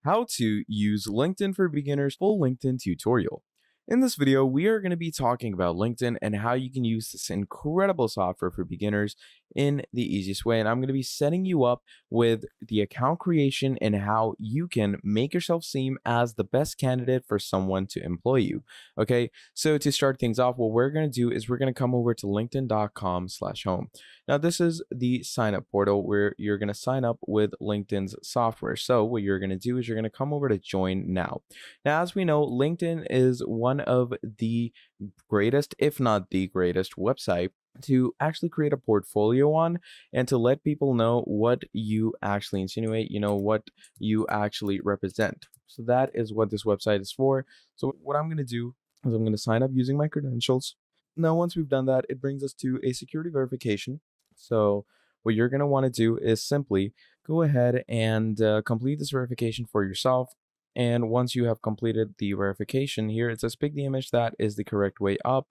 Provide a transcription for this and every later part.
How to use LinkedIn for beginners full LinkedIn tutorial. In this video, we are going to be talking about LinkedIn and how you can use this incredible software for beginners in the easiest way. And I'm going to be setting you up with the account creation and how you can make yourself seem as the best candidate for someone to employ you. Okay, so to start things off, what we're going to do is we're going to come over to linkedin.com/home. Now, this is the sign up portal where you're going to sign up with LinkedIn's software. So, what you're going to do is you're going to come over to join now. Now, as we know, LinkedIn is one of the greatest, if not the greatest, website to actually create a portfolio on and to let people know what you actually insinuate, what you actually represent. So, that is what this website is for. So, what I'm going to do is I'm going to sign up using my credentials. Now, once we've done that, it brings us to a security verification. So, what you're going to want to do is simply go ahead and complete this verification for yourself. And once you have completed the verification here, it says pick the image that is the correct way up.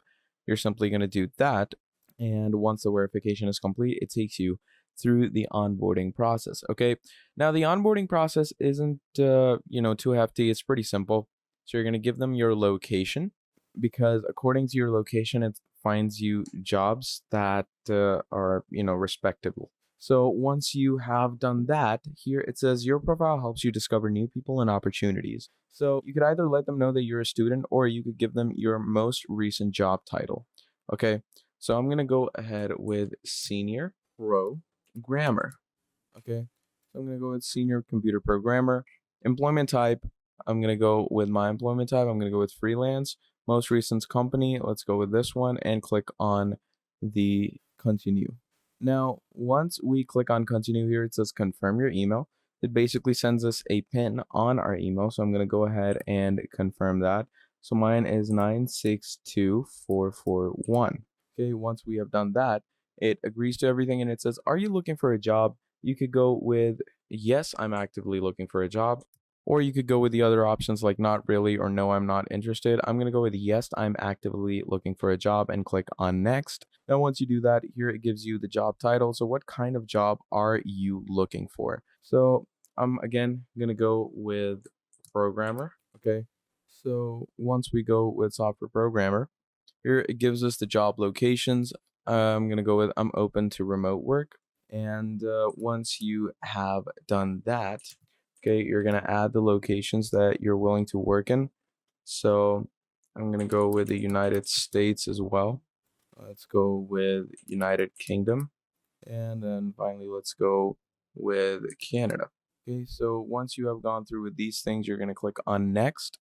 You're simply going to do that. And once the verification is complete, it takes you through the onboarding process. Okay. Now, the onboarding process isn't, too hefty. It's pretty simple. So you're going to give them your location because according to your location, it finds you jobs that are, respectable. So once you have done that, here it says your profile helps you discover new people and opportunities. So you could either let them know that you're a student or you could give them your most recent job title. Okay, so I'm going to go ahead with senior programmer. Okay, so I'm going to go with senior computer programmer. Employment type, I'm going to go with my employment type. I'm going to go with freelance. Most recent company, let's go with this one and click on the continue. Now, once we click on continue here, it says confirm your email. It basically sends us a pin on our email. So I'm going to go ahead and confirm that. So mine is 962441. Okay, once we have done that, it agrees to everything and it says, are you looking for a job? You could go with yes, I'm actively looking for a job. Or you could go with the other options like not really or no, I'm not interested. I'm going to go with yes, I'm actively looking for a job and click on next. Now, once you do that, here it gives you the job title. So what kind of job are you looking for? So I'm again going to go with programmer. Okay. So once we go with software programmer, here it gives us the job locations. I'm going to go with I'm open to remote work. And once you have done that, okay, you're going to add the locations that you're willing to work in. So I'm going to go with the United States as well. Let's go with United Kingdom. And then finally, let's go with Canada. Okay, so once you have gone through with these things, you're going to click on next.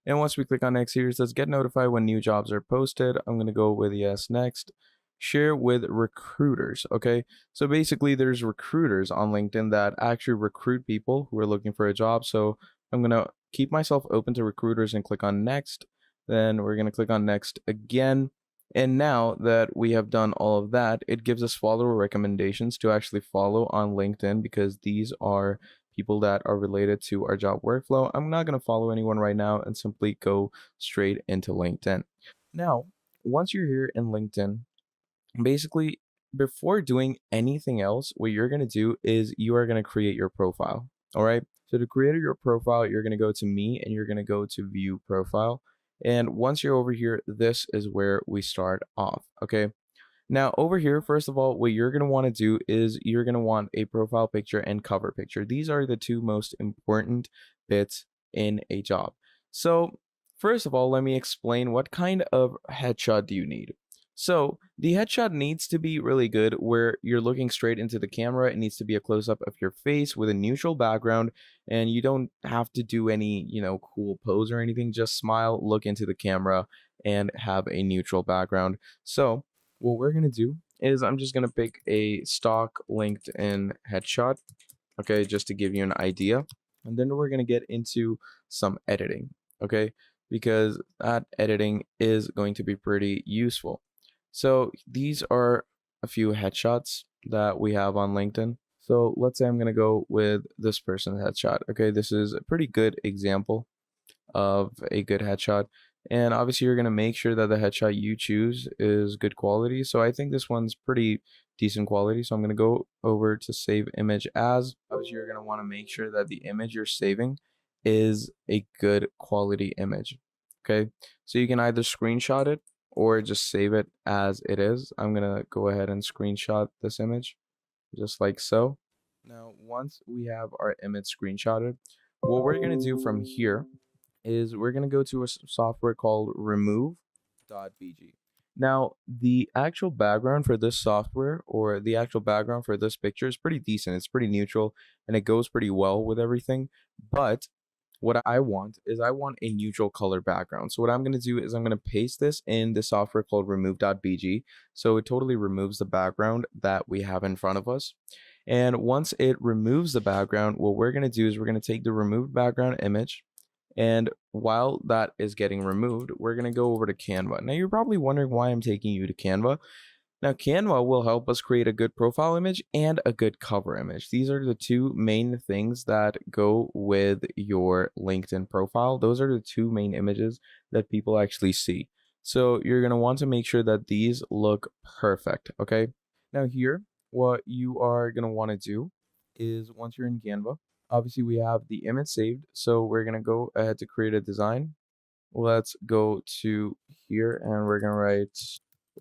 And once we click on next here, it says get notified when new jobs are posted. I'm going to go with yes, next. Share with recruiters. Okay, so basically, there's recruiters on LinkedIn that actually recruit people who are looking for a job. So I'm going to keep myself open to recruiters and click on next. Then we're going to click on next again. And now that we have done all of that, it gives us follower recommendations to actually follow on LinkedIn because these are people that are related to our job workflow. I'm not going to follow anyone right now and simply go straight into LinkedIn. Now, once you're here in LinkedIn, basically, before doing anything else, what you're going to do is you are going to create your profile. All right. So to create your profile, you're going to go to me and you're going to go to view profile. And once you're over here, this is where we start off. Okay. Now, over here, first of all, what you're going to want to do is you're going to want a profile picture and cover picture. These are the two most important bits in a job. So, first of all, let me explain what kind of headshot do you need. So, the headshot needs to be really good where you're looking straight into the camera. It needs to be a close up of your face with a neutral background, and you don't have to do any, cool pose or anything. Just smile, look into the camera, and have a neutral background. So, what we're going to do is I'm just going to pick a stock LinkedIn headshot, okay, just to give you an idea. And then we're going to get into some editing, okay, because that editing is going to be pretty useful. So these are a few headshots that we have on LinkedIn. So let's say I'm going to go with this person's headshot. Okay, this is a pretty good example of a good headshot. And obviously, you're going to make sure that the headshot you choose is good quality. So I think this one's pretty decent quality. So I'm going to go over to save image as. Obviously, you're going to want to make sure that the image you're saving is a good quality image. Okay, so you can either screenshot it or just save it as it is. I'm gonna go ahead and screenshot this image just like so. Now, once we have our image screenshotted, what we're gonna do from here is we're gonna go to a software called remove.bg. Now, the actual background for this software or the actual background for this picture is pretty decent. It's pretty neutral and it goes pretty well with everything. But what I want is I want a neutral color background. So what I'm going to do is I'm going to paste this in the software called remove.bg. So it totally removes the background that we have in front of us. And once it removes the background, what we're going to do is we're going to take the removed background image. And while that is getting removed, we're going to go over to Canva. Now, you're probably wondering why I'm taking you to Canva. Now, Canva will help us create a good profile image and a good cover image. These are the two main things that go with your LinkedIn profile. Those are the two main images that people actually see. So you're going to want to make sure that these look perfect, okay? Now here, what you are going to want to do is once you're in Canva, obviously we have the image saved. So we're going to go ahead to create a design. Let's go to here and we're going to write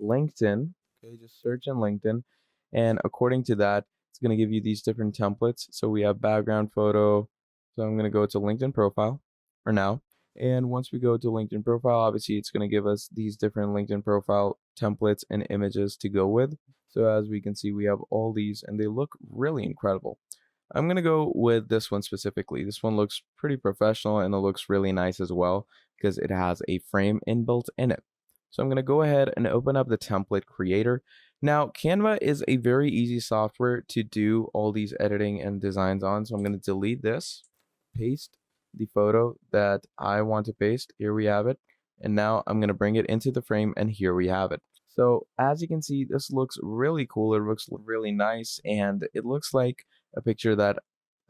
LinkedIn. Okay, just search in LinkedIn. And according to that, it's going to give you these different templates. So we have background photo. So I'm going to go to LinkedIn profile for now. And once we go to LinkedIn profile, obviously it's going to give us these different LinkedIn profile templates and images to go with. So as we can see, we have all these and they look really incredible. I'm going to go with this one specifically. This one looks pretty professional and it looks really nice as well because it has a frame inbuilt in it. So I'm going to go ahead and open up the template creator. Now, Canva is a very easy software to do all these editing and designs on. So I'm going to delete this, paste the photo that I want to paste. Here we have it. And now I'm going to bring it into the frame and here we have it. So as you can see, this looks really cool. It looks really nice and it looks like a picture that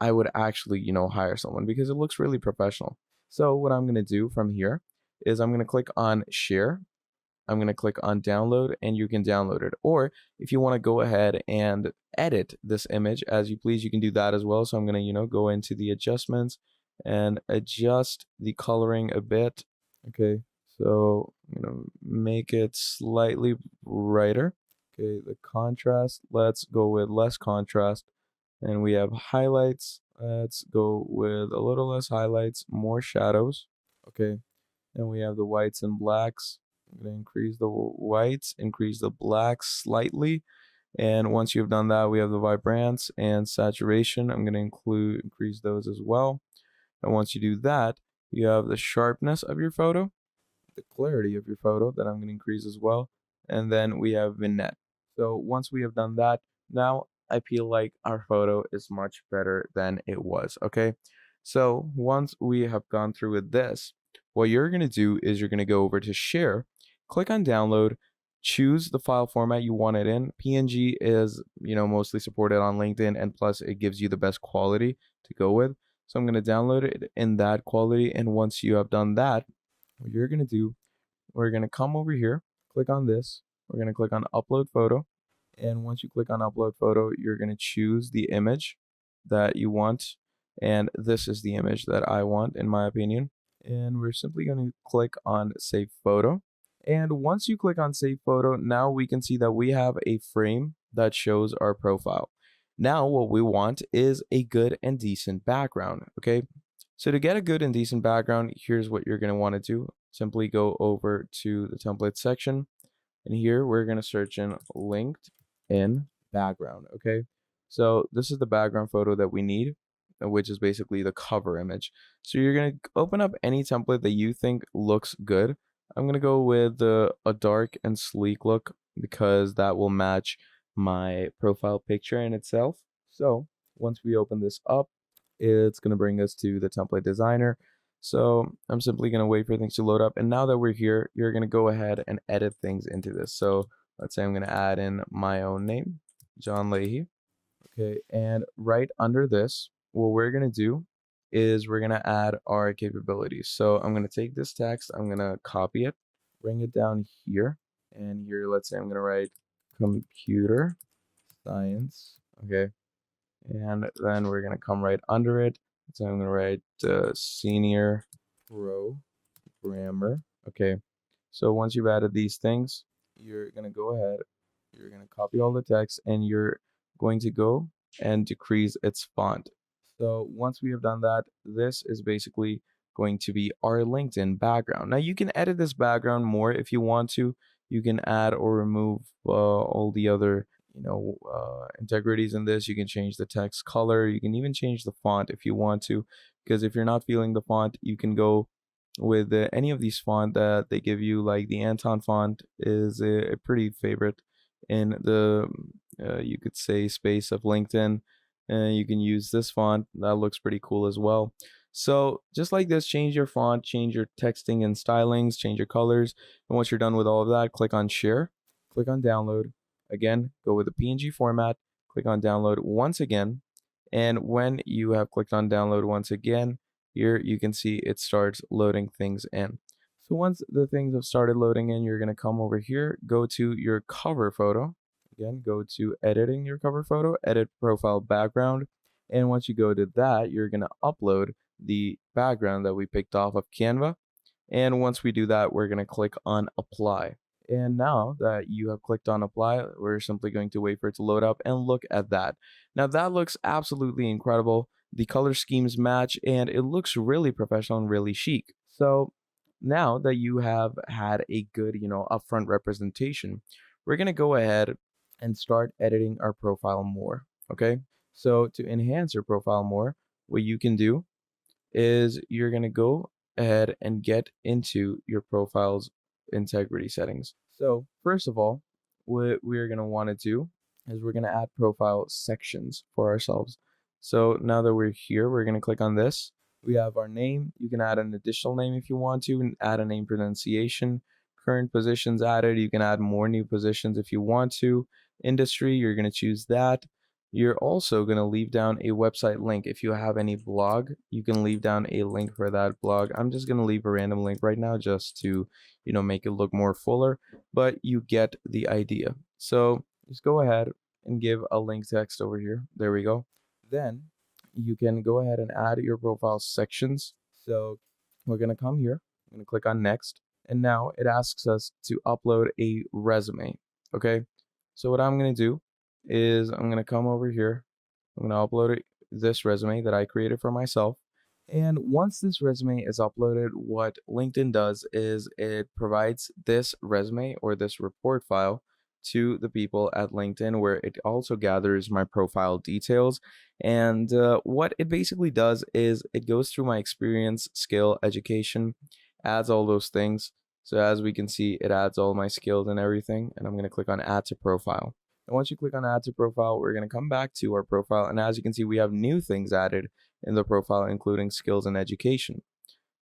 I would actually, hire someone because it looks really professional. So what I'm going to do from here is I'm going to click on share. I'm going to click on download and you can download it. Or if you want to go ahead and edit this image as you please, you can do that as well. So I'm going to, go into the adjustments and adjust the coloring a bit. Okay. So I'm going to make it slightly brighter. Okay. The contrast, let's go with less contrast. And we have highlights. Let's go with a little less highlights, more shadows. Okay. And we have the whites and blacks. I'm going to increase the whites, increase the blacks slightly. And once you've done that, we have the vibrance and saturation. I'm going to increase those as well. And once you do that, you have the sharpness of your photo, the clarity of your photo that I'm going to increase as well. And then we have vignette. So once we have done that, now I feel like our photo is much better than it was. Okay. So once we have gone through with this, what you're going to do is you're going to go over to share, click on download, choose the file format you want it in. PNG is, mostly supported on LinkedIn, and plus it gives you the best quality to go with. So I'm going to download it in that quality. And once you have done that, what you're going to do, we're going to come over here, click on this. We're going to click on upload photo. And once you click on upload photo, you're going to choose the image that you want. And this is the image that I want, in my opinion. And we're simply going to click on save photo. And once you click on save photo, now we can see that we have a frame that shows our profile. Now what we want is a good and decent background. Okay. So to get a good and decent background, here's what you're going to want to do. Simply go over to the template section. And here we're going to search in LinkedIn background. Okay. So this is the background photo that we need, which is basically the cover image. So you're going to open up any template that you think looks good. I'm going to go with a dark and sleek look because that will match my profile picture in itself. So once we open this up, it's going to bring us to the template designer. So I'm simply going to wait for things to load up. And now that we're here, you're going to go ahead and edit things into this. So let's say I'm going to add in my own name, John Leahy. Okay. And right under this, what we're going to do is we're going to add our capabilities. So I'm going to take this text, I'm going to copy it, bring it down here. And here, let's say I'm going to write computer science. Okay. And then we're going to come right under it, So I'm gonna write senior programmer. Okay. So once you've added these things, you're gonna go ahead, you're gonna copy all the text, and you're going to go and decrease its font. So once we have done that, this is basically going to be our LinkedIn background. Now you can edit this background more if you want to. You can add or remove all the other integrities in this. You can change the text color. You can even change the font if you want to, because if you're not feeling the font, you can go with any of these font that they give you. Like the Anton font is a pretty favorite in the you could say space of LinkedIn. You can use this font that looks pretty cool as well. So just like this, change your font, change your texting and stylings, change your colors. And once you're done with all of that, click on share, click on download. Again, go with the PNG format, click on download once again. And when you have clicked on download once again, here you can see it starts loading things in. So once the things have started loading in, you're going to come over here, go to your cover photo. Again, go to editing your cover photo, edit profile background. And once you go to that, you're going to upload the background that we picked off of Canva. And once we do that, we're going to click on apply. And now that you have clicked on apply, we're simply going to wait for it to load up and look at that. Now that looks absolutely incredible. The color schemes match and it looks really professional and really chic. So now that you have had a good, upfront representation, we're going to go ahead and start editing our profile more. Okay. So to enhance your profile more, what you can do is you're going to go ahead and get into your profile's integrity settings. So first of all, what we're going to want to do is we're going to add profile sections for ourselves. So now that we're here, we're going to click on this. We have our name. You can add an additional name if you want to, and add a name pronunciation. Current positions added. You can add more new positions if you want to. Industry, you're going to choose that. You're also going to leave down a website link. If you have any blog, you can leave down a link for that blog. I'm just going to leave a random link right now just to, make it look more fuller, but you get the idea. So just go ahead and give a link text over here. There we go. Then you can go ahead and add your profile sections. So we're going to come here. I'm going to click on next. And now it asks us to upload a resume. Okay. So what I'm going to do is I'm going to come over here. I'm going to upload this resume that I created for myself. And once this resume is uploaded, what LinkedIn does is it provides this resume or this report file to the people at LinkedIn, where it also gathers my profile details. And what it basically does is it goes through my experience, skill, education, adds all those things. So as we can see, it adds all my skills and everything. And I'm going to click on add to profile. And once you click on add to profile, we're going to come back to our profile. And as you can see, we have new things added in the profile, including skills and education.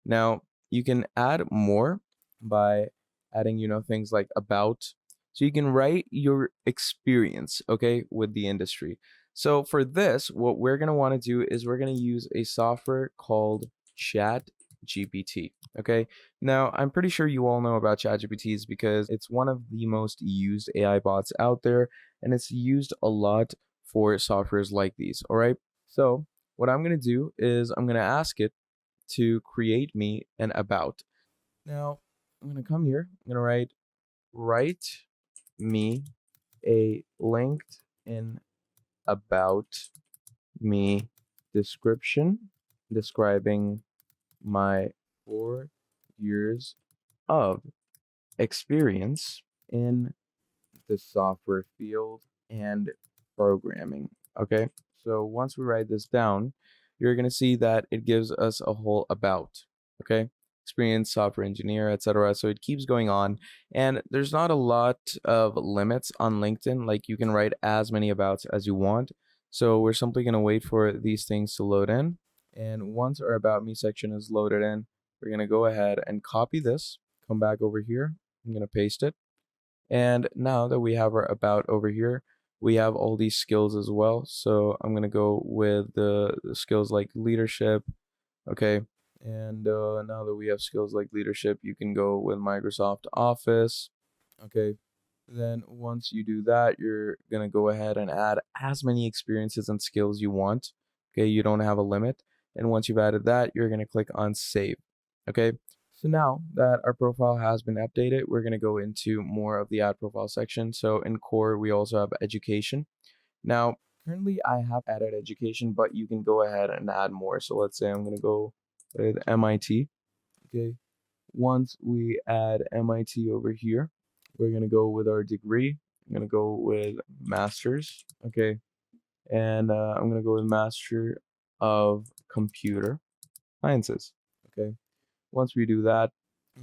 Now, you can add more by adding, things like about. So you can write your experience, okay, with the industry. So for this, what we're going to want to do is we're going to use a software called ChatGPT. Okay. Now, I'm pretty sure you all know about ChatGPTs because it's one of the most used AI bots out there, and it's used a lot for softwares like these. All right. So what I'm going to do is I'm going to ask it to create me an about. Now, I'm going to come here. I'm going to write me a LinkedIn about me description describing my 4 years of experience in the software field and programming. Okay, so once we write this down, you're going to see that it gives us a whole about. Okay, experience, software engineer, etc. So it keeps going on, and there's not a lot of limits on LinkedIn. Like you can write as many abouts as you want. So we're simply going to wait for these things to load in. And once our about me section is loaded in, we're going to go ahead and copy this, come back over here. I'm going to paste it. And now that we have our about over here, we have all these skills as well. So I'm going to go with the skills like leadership. Okay. And now that we have skills like leadership, you can go with Microsoft Office. Okay. Then once you do that, you're going to go ahead and add as many experiences and skills you want. Okay. You don't have a limit. And once you've added that, you're going to click on save. Okay. So now that our profile has been updated, we're going to go into more of the add profile section. So in core, we also have education. Now, currently I have added education, but you can go ahead and add more. So let's say I'm going to go with MIT. Okay. Once we add MIT over here, we're going to go with our degree. I'm going to go with master's. Okay. And I'm going to go with Master of Computer Sciences. Okay. Once we do that,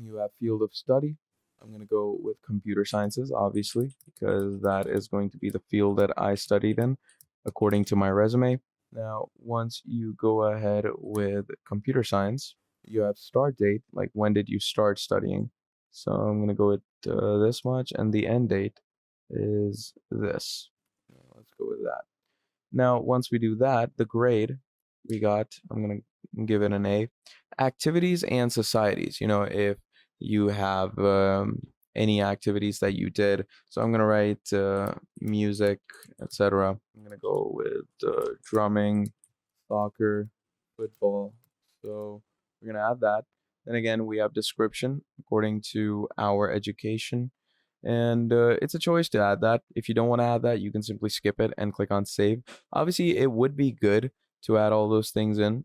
you have field of study. I'm going to go with computer sciences, obviously, because that is going to be the field that I studied in according to my resume. Now, once you go ahead with computer science, you have start date, like when did you start studying. So I'm going to go with this much, and the end date is this. Let's go with that. Now, once we do that, the grade we got, I'm going to give it an A. Activities and societies, if you have any activities that you did. So I'm going to write music, etc. I'm going to go with drumming, soccer, football. So we're going to add that. Then again, we have description according to our education. And it's a choice to add that. If you don't want to add that, you can simply skip it and click on save. Obviously, it would be good to add all those things in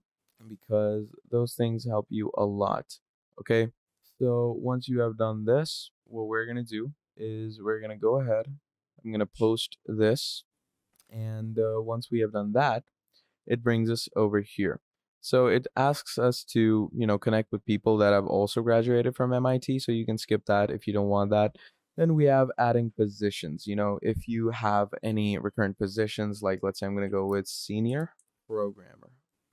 because those things help you a lot. Okay. So once you have done this, what we're going to do is we're going to go ahead. I'm going to post this. And once we have done that, it brings us over here. So it asks us to, connect with people that have also graduated from MIT. So you can skip that if you don't want that. Then we have adding positions. If you have any recurrent positions, like let's say I'm going to go with senior programmer.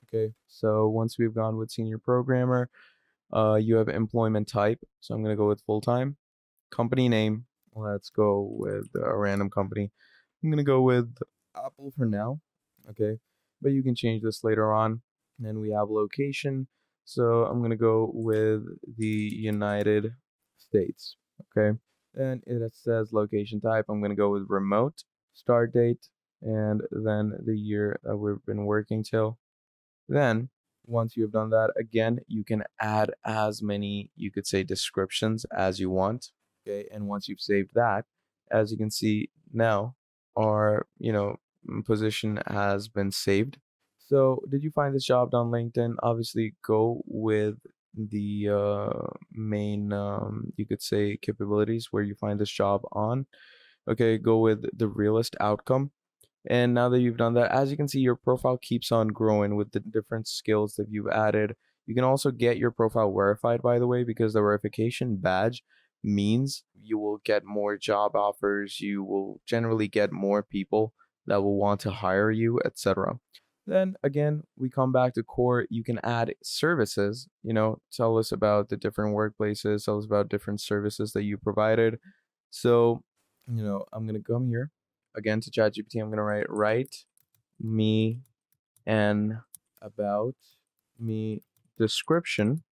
Okay. So once we've gone with senior programmer, you have employment type. So I'm going to go with full time. Company name. Let's go with a random company. I'm going to go with Apple for now. Okay. But you can change this later on. And then we have location. So I'm going to go with the United States. Okay. Then it says location type. I'm going to go with remote, start date, and then the year that we've been working till. Then once you have done that, again, you can add as many, you could say, descriptions as you want. Okay. And once you've saved that, as you can see now, our, position has been saved. So did you find this job on LinkedIn? Obviously, go with the main, you could say, capabilities where you find this job on. Okay. Go with the realist outcome. And now that you've done that, as you can see, your profile keeps on growing with the different skills that you've added. You can also get your profile verified, by the way, because the verification badge means you will get more job offers. You will generally get more people that will want to hire you, etc. Then again, we come back to core. You can add services, tell us about the different workplaces, tell us about different services that you provided. So, I'm going to come here again to ChatGPT. I'm going to write me an about me description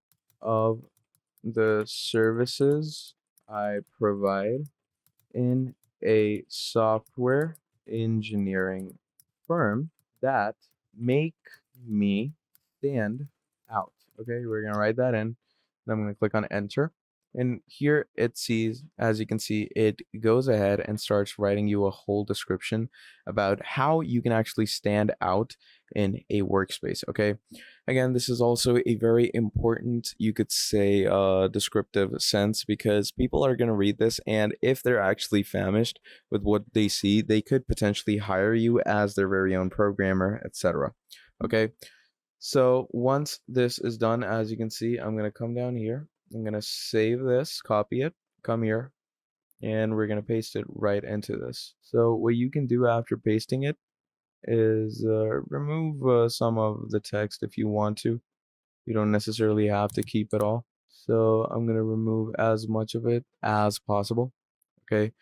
of the services I provide in a software engineering firm that make me stand out. Okay, we're going to write that in. And I'm going to click on enter. And here it sees, as you can see, it goes ahead and starts writing you a whole description about how you can actually stand out in a workspace. Okay. Again, this is also a very important, you could say, descriptive sense because people are going to read this. And if they're actually famished with what they see, they could potentially hire you as their very own programmer, etc. Okay. So once this is done, as you can see, I'm going to come down here. I'm going to save this, copy it, come here, and we're going to paste it right into this. So what you can do after pasting it is remove some of the text if you want to. You don't necessarily have to keep it all. So I'm going to remove as much of it as possible. Okay.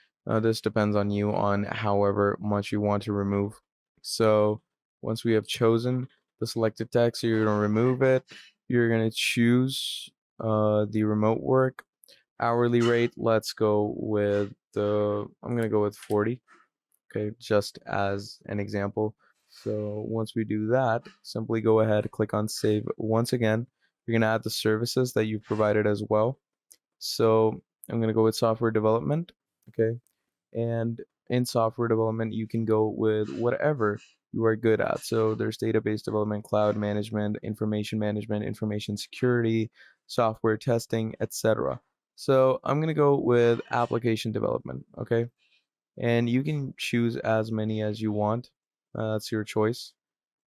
This depends on you on however much you want to remove. So once we have chosen the selected text, you're going to remove it. You're going to choose the remote work hourly rate. Let's go with I'm going to go with 40. Okay. Just as an example. So once we do that, simply go ahead, click on save. Once again, you're going to add the services that you've provided as well. So I'm going to go with software development. Okay. And in software development, you can go with whatever you are good at. So there's database development, cloud management, information security, software testing, etc. So I'm going to go with application development. Okay. And you can choose as many as you want. That's your choice.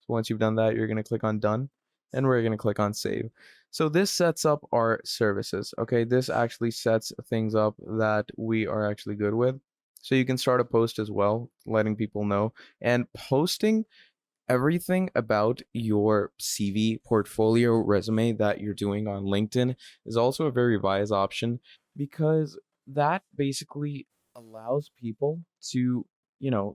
So once you've done that, you're going to click on done and we're going to click on save. So this sets up our services. Okay, this actually sets things up that we are actually good with. So you can start a post as well, letting people know, and posting everything about your CV, portfolio, resume that you're doing on LinkedIn is also a very wise option because that basically allows people to,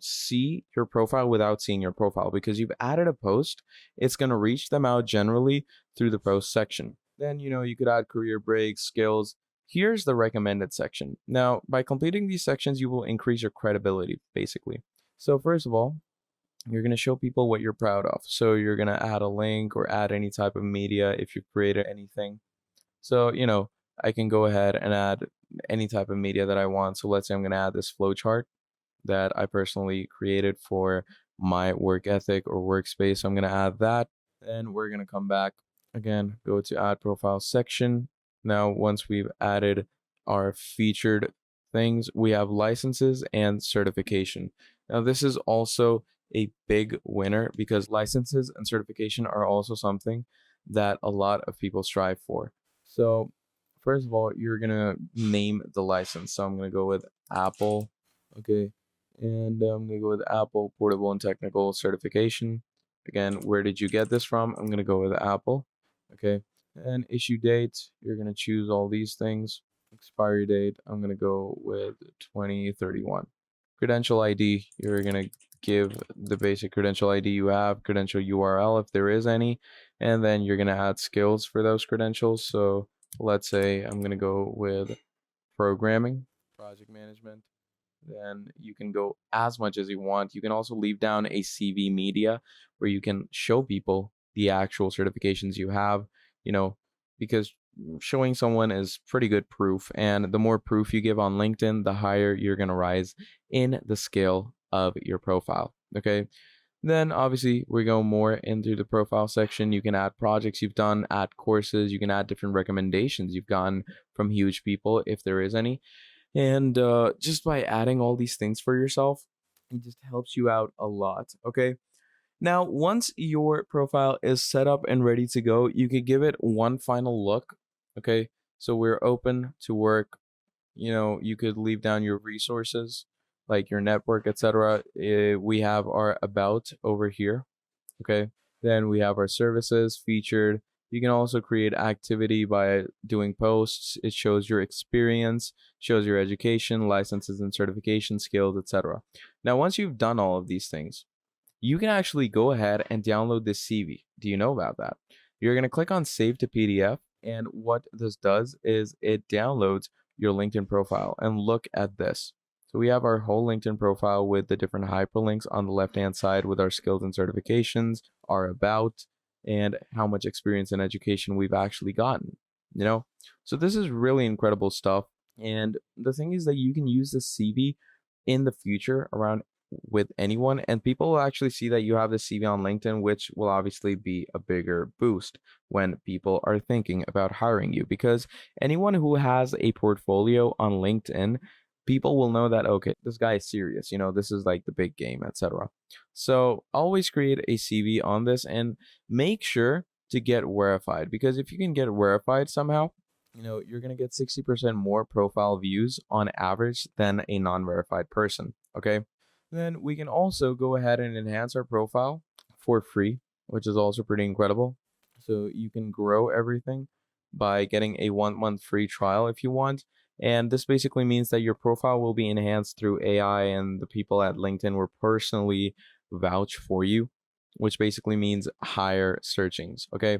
see your profile without seeing your profile because you've added a post. It's going to reach them out generally through the post section. Then, you could add career breaks, skills. Here's the recommended section. Now, by completing these sections, you will increase your credibility, basically. So, first of all, you're going to show people what you're proud of. So you're going to add a link or add any type of media if you created anything. So, I can go ahead and add any type of media that I want. So let's say I'm going to add this flowchart that I personally created for my work ethic or workspace. So I'm going to add that. Then we're going to come back again, go to add profile section. Now, once we've added our featured things, we have licenses and certification. Now, this is also a big winner because licenses and certification are also something that a lot of people strive for. So, first of all, you're gonna name the license. So I'm gonna go with Apple, okay, and I'm gonna go with Apple Portable and Technical Certification. Again, where did you get this from? I'm gonna go with Apple, okay, and issue date. You're gonna choose all these things. Expiry date. I'm gonna go with 2031. Credential ID. You're gonna give the basic credential ID you have, credential URL if there is any, and then you're going to add skills for those credentials. So let's say I'm going to go with programming, project management. Then you can go as much as you want. You can also leave down a CV media where you can show people the actual certifications you have, because showing someone is pretty good proof. And the more proof you give on LinkedIn, the higher you're going to rise in the scale of your profile. Okay. Then obviously we go more into the profile section. You can add projects you've done, add courses, you can add different recommendations you've gotten from huge people if there is any. And just by adding all these things for yourself, it just helps you out a lot. Okay. Now, once your profile is set up and ready to go, you could give it one final look. Okay. So we're open to work. You could leave down your resources like your network, etc. We have our about over here. Okay. Then we have our services featured. You can also create activity by doing posts. It shows your experience, shows your education, licenses and certification skills, etc. Now, once you've done all of these things, you can actually go ahead and download this CV. Do you know about that? You're going to click on save to PDF. And what this does is it downloads your LinkedIn profile. And look at this. So we have our whole LinkedIn profile with the different hyperlinks on the left-hand side with our skills and certifications, our about, and how much experience and education we've actually gotten, So this is really incredible stuff. And the thing is that you can use this CV in the future around with anyone, and people will actually see that you have the CV on LinkedIn, which will obviously be a bigger boost when people are thinking about hiring you, because anyone who has a portfolio on LinkedIn, people will know that, okay, this guy is serious, this is like the big game, etc. So always create a CV on this and make sure to get verified, because if you can get verified somehow, you're going to get 60% more profile views on average than a non-verified person. Okay. Then we can also go ahead and enhance our profile for free, which is also pretty incredible. So you can grow everything by getting a 1 month free trial if you want. And this basically means that your profile will be enhanced through AI, and the people at LinkedIn will personally vouch for you, which basically means higher searchings. Okay.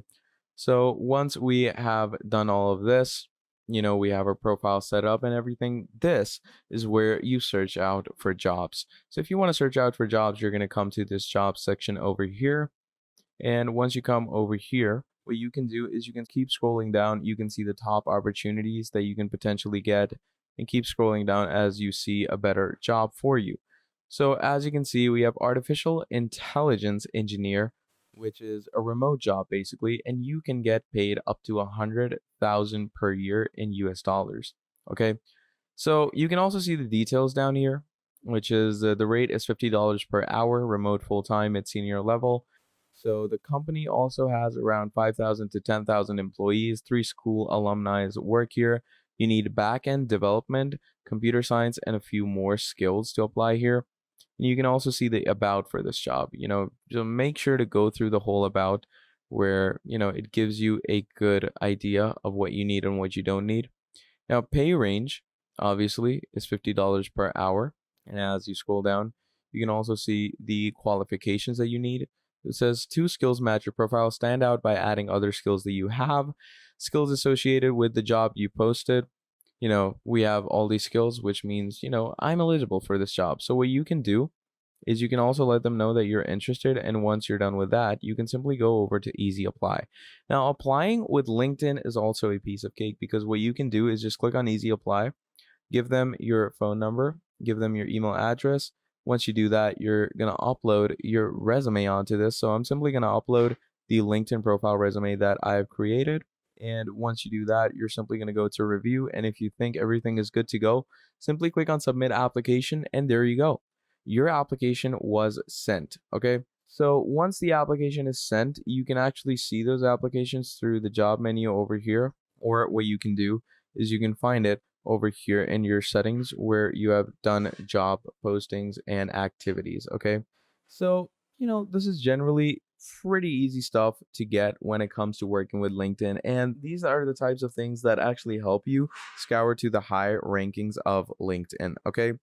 So once we have done all of this, we have our profile set up and everything. This is where you search out for jobs. So if you want to search out for jobs, you're going to come to this job section over here. And once you come over here, what you can do is you can keep scrolling down. You can see the top opportunities that you can potentially get, and keep scrolling down as you see a better job for you. So as you can see, we have artificial intelligence engineer, which is a remote job basically, and you can get paid up to 100,000 per year in US dollars. Okay. So you can also see the details down here, which is the rate is $50 per hour, remote full time at senior level. So the company also has around 5,000 to 10,000 employees, 3 school alumni work here. You need back-end development, computer science, and a few more skills to apply here. And you can also see the about for this job. So make sure to go through the whole about, where, it gives you a good idea of what you need and what you don't need. Now, pay range obviously is $50 per hour. And as you scroll down, you can also see the qualifications that you need. It says 2 skills match your profile. Stand out by adding other skills that you have. Skills associated with the job you posted. We have all these skills, which means, I'm eligible for this job. So what you can do is you can also let them know that you're interested. And once you're done with that, you can simply go over to easy apply. Now, applying with LinkedIn is also a piece of cake, because what you can do is just click on easy apply, give them your phone number, give them your email address. Once you do that, you're going to upload your resume onto this. So I'm simply going to upload the LinkedIn profile resume that I've created. And once you do that, you're simply going to go to review. And if you think everything is good to go, simply click on submit application. And there you go. Your application was sent. Okay. So once the application is sent, you can actually see those applications through the job menu over here. Or what you can do is you can find it over here in your settings where you have done job postings and activities. Okay. So, this is generally pretty easy stuff to get when it comes to working with LinkedIn. And these are the types of things that actually help you scour to the high rankings of LinkedIn. Okay.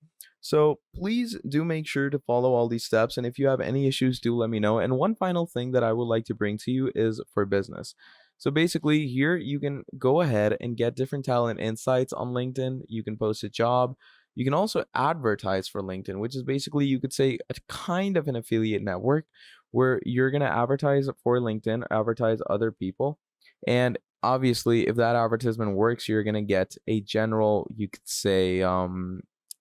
So please do make sure to follow all these steps. And if you have any issues, do let me know. And one final thing that I would like to bring to you is for business. So basically, here you can go ahead and get different talent insights on LinkedIn. You can post a job. You can also advertise for LinkedIn, which is basically, you could say, a kind of an affiliate network where you're going to advertise for LinkedIn, advertise other people. And obviously, if that advertisement works, you're going to get a general, you could say,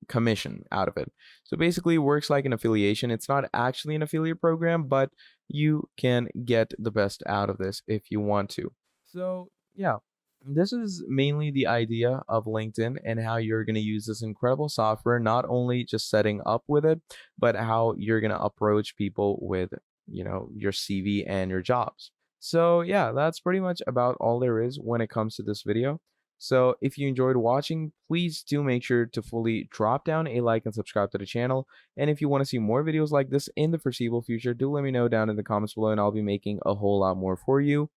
commission out of it. So basically, it works like an affiliation. It's not actually an affiliate program, but you can get the best out of this if you want to. So yeah, this is mainly the idea of LinkedIn and how you're going to use this incredible software, not only just setting up with it, but how you're going to approach people with, your CV and your jobs. So yeah, that's pretty much about all there is when it comes to this video. So if you enjoyed watching, please do make sure to fully drop down a like and subscribe to the channel. And if you want to see more videos like this in the foreseeable future, do let me know down in the comments below, and I'll be making a whole lot more for you.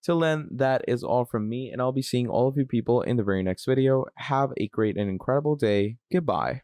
Till then, that is all from me, and I'll be seeing all of you people in the very next video. Have a great and incredible day. Goodbye.